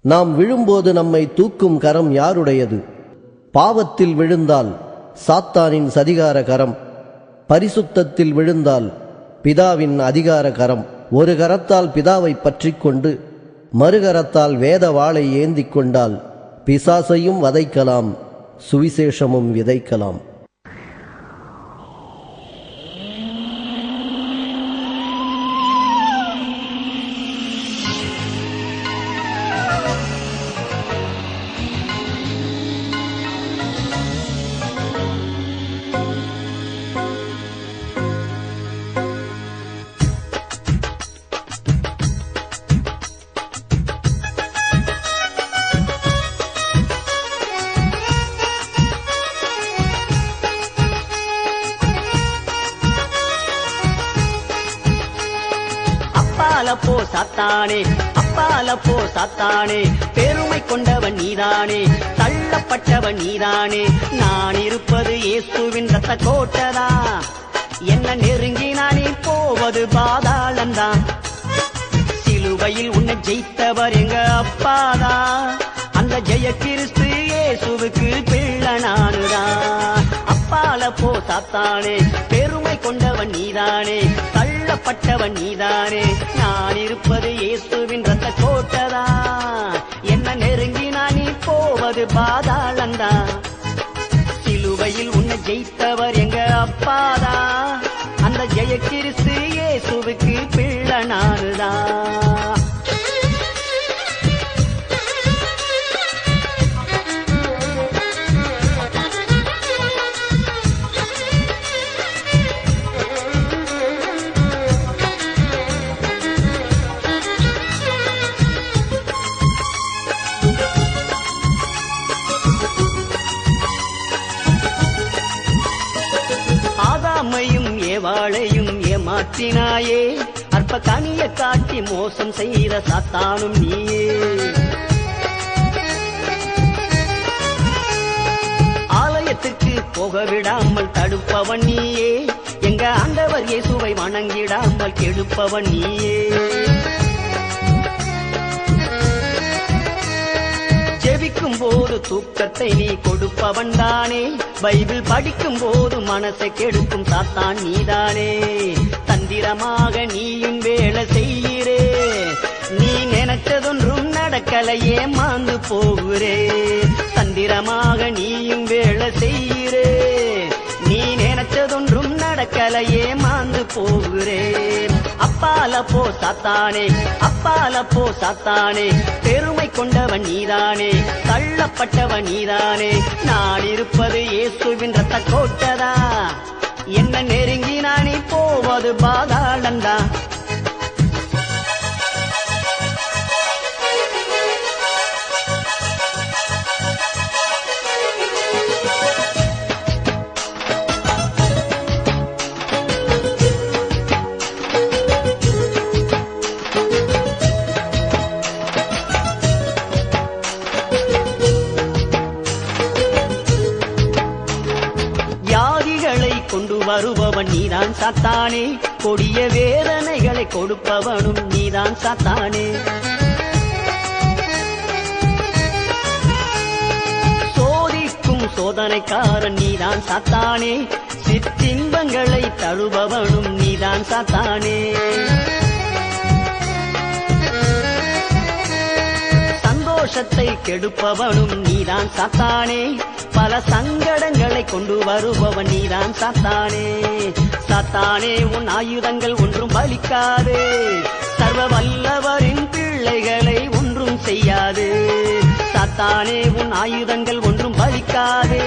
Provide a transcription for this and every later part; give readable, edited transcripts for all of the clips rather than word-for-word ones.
நாம் விழும்போது நம்மை தூக்கும் கரம் யாருடையது? பாவத்தில் விழுந்தால் சாத்தானின் சதிகார கரம், பரிசுத்தத்தில் விழுந்தால் பிதாவின் அதிகார கரம். ஒரு கரத்தால் பிதாவை பற்றி கொண்டு மறுகரத்தால் வேத வாளை ஏந்தி கொண்டால் பிசாசையும் வதைக்கலாம், சுவிசேஷமும் விதைக்கலாம். அப்பாலப்போ சாத்தானே, அப்பாலப்போ சாத்தானே, பெருமை கொண்டவன் நீதானே, தள்ளப்பட்டவன் நீதானே. நான் இருப்பது இயேசுவின் ரத்த கோட்டதா, என்ன நெருங்கி நானே போவது பாதாளந்தான். சிலுவையில் உன்னை ஜெயித்தவர் எங்க அப்பாதா, அந்த ஜெய கிறிஸ்து இயேசுவுக்கு பிள்ளை நானுதான். அப்பாலப்போ சாத்தானே, பெருமை கொண்டவன் நீதானே, தள்ளப்பட்டவன் நீதானே. நான் இருப்பது இயேசுவின் ரத்த கோட்டதா, என்ன நெருங்கி நானே போவது பாதாளந்தா. சிலுவையில் உன்னை ஜெயித்தவர் எங்க அப்பாதா, அந்த ஜெய கிறிஸ்து இயேசுவுக்கு பிள்ளை நானுதான். ஆதாமையும் ஏவாளையும் ஏமாற்றினாயே, அற்ப கனிய காட்டி மோசம் செய்த சாத்தானும் நீயே. ஆலயத்துக்கு போக விடாமல் தடுப்பவன் நீயே, எங்க ஆண்டவர் இயேசுவை வணங்கிடாமல் கெடுப்பவன் நீயே. ஜெபிக்கும் போது தூக்கத்தை நீ கொடுப்பவன் தானே, பைபிள் படிக்கும் போது மனசை கெடுக்கும் சாத்தான் நீதானே. தந்திரமாக நீயும் வேலை செய்கிறே, நீ நினைச்சதொன்றும் நடக்கலையே மாந்து போகிறே. தந்திரமாக நீயும் வேலை செய்கிறே, நீ நினைச்சதொன்றும் நடக்கலையே மாந்து போகிறே. அப்பாலப்போ சாத்தானே, அப்பாலப்போ சாத்தானே, பெருமை கொண்டவன் நீதானே, தள்ளப்பட்டவன் நீதானே. நான் இருப்பது இயேசுவின் ரத்த கோட்டதா, என்ன நெருங்கி நானே போவது பாதாளந்தா. கொண்டு வருபவன் நீதான் சாத்தானே, கொடிய வேதனைகளை கொடுப்பவனும் நீதான் சாத்தானே. சோதிக்கும் சோதனைக்காரன் நீதான் சாத்தானே, சிற்றின்பங்களை தழுபவனும் நீதான் சாத்தானே. சந்தோஷத்தை கெடுப்பவனும் நீதான் சாத்தானே, பல சங்கடங்களை கொண்டு வருபவன் நீதான் சாத்தானே. சாத்தானே, உன் ஆயுதங்கள் ஒன்றும் பலிக்காதே, சர்வ வல்லவரின் பிள்ளைகளை ஒன்றும் செய்யாது. சாத்தானே, உன் ஆயுதங்கள் ஒன்றும் பலிக்காதே,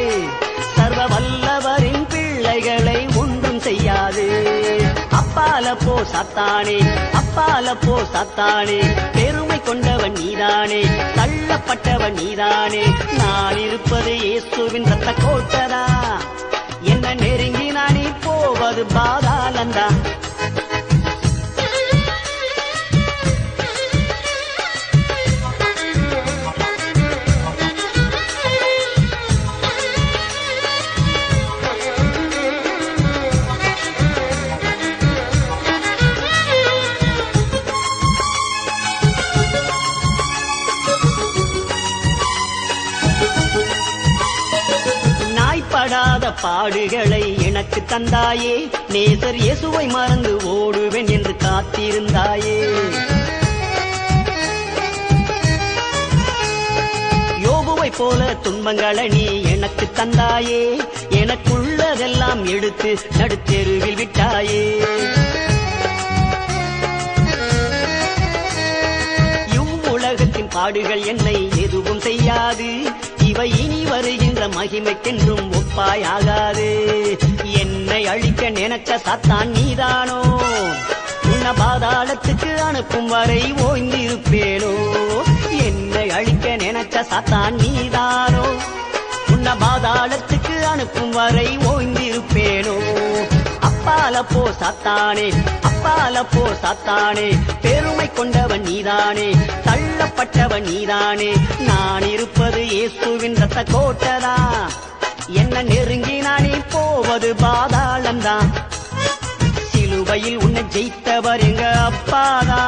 சர்வ வல்லவரின் பிள்ளைகளை ஒன்றும் செய்யாது. அப்பாலப்போ சாத்தானே, அப்பாலப்போ சாத்தானே, பெருமை கொண்டவன் நீதானே, தள்ளப்பட்டவன் நீதானே. நான் இருப்பது இயேசுவின் ரத்த கோட்டதா, என்ன நெருங்கி நானே போவது பாதாளந்தா. பாடுகளை எனக்கு தந்தாயே, நேசர் இயேசுவை மறந்து ஓடுவேன் என்று காத்திருந்தாயே. யோபுவை போல துன்பங்களை நீ எனக்கு தந்தாயே, எனக்குள்ளதெல்லாம் எடுத்து நடுத்தெருவில் விட்டாயே. இவ்வுலகத்தின் பாடுகள் என்னை எதுவும் செய்யாது, இவை இனி வருகின்ற மகிமைக்கென்றும் ஒப்பாயாகாது. என்னை அழிக்க நினைச்ச சாத்தான் நீதானோ, உன்ன பாதாளத்துக்கு அனுப்பும் வரை ஓய்ந்திருப்பேனோ. என்னை அழிக்க நினைச்ச சாத்தான் நீதானோ, உன்ன பாதாளத்துக்கு அனுப்பும் வரை ஓய்ந்திருப்பேனோ. அப்பால போ சாத்தானே, அப்பால போ சாத்தானே, பெருமை கொண்டவன் நீதானே, தள்ளப்பட்டவன் நீதானே. நான் இருப்பது இயேசுவின் ரத்த கோட்டதா, என்ன நெருங்கி நானே போவது பாதாளந்தான். சிலுவையில் உன்னை ஜெயித்தவர் எங்க அப்பாதா,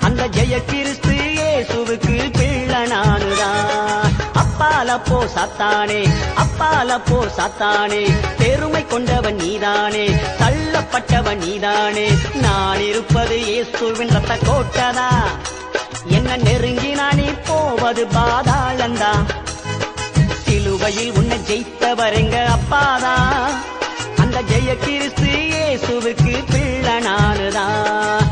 அந்த ஜெய கிறிஸ்து இயேசுவுக்கு பிள்ளை நானுதான். அப்பால போ சாத்தானே, அப்பால போ சாத்தானே, பெருமை கொண்டவன் நீதானே, தள்ளப்பட்டவன் நீதானே. நான் இருப்பது இயேசுவின் ரத்த கோட்டதா, என்ன நெருங்கி நானே போவது பாதாளந்தா. சிலுவையில் உன்னை ஜெயித்தவர் எங்க அப்பாதா, அந்த ஜெய கிறிஸ்து இயேசுவுக்கு பிள்ளை நானுதான்.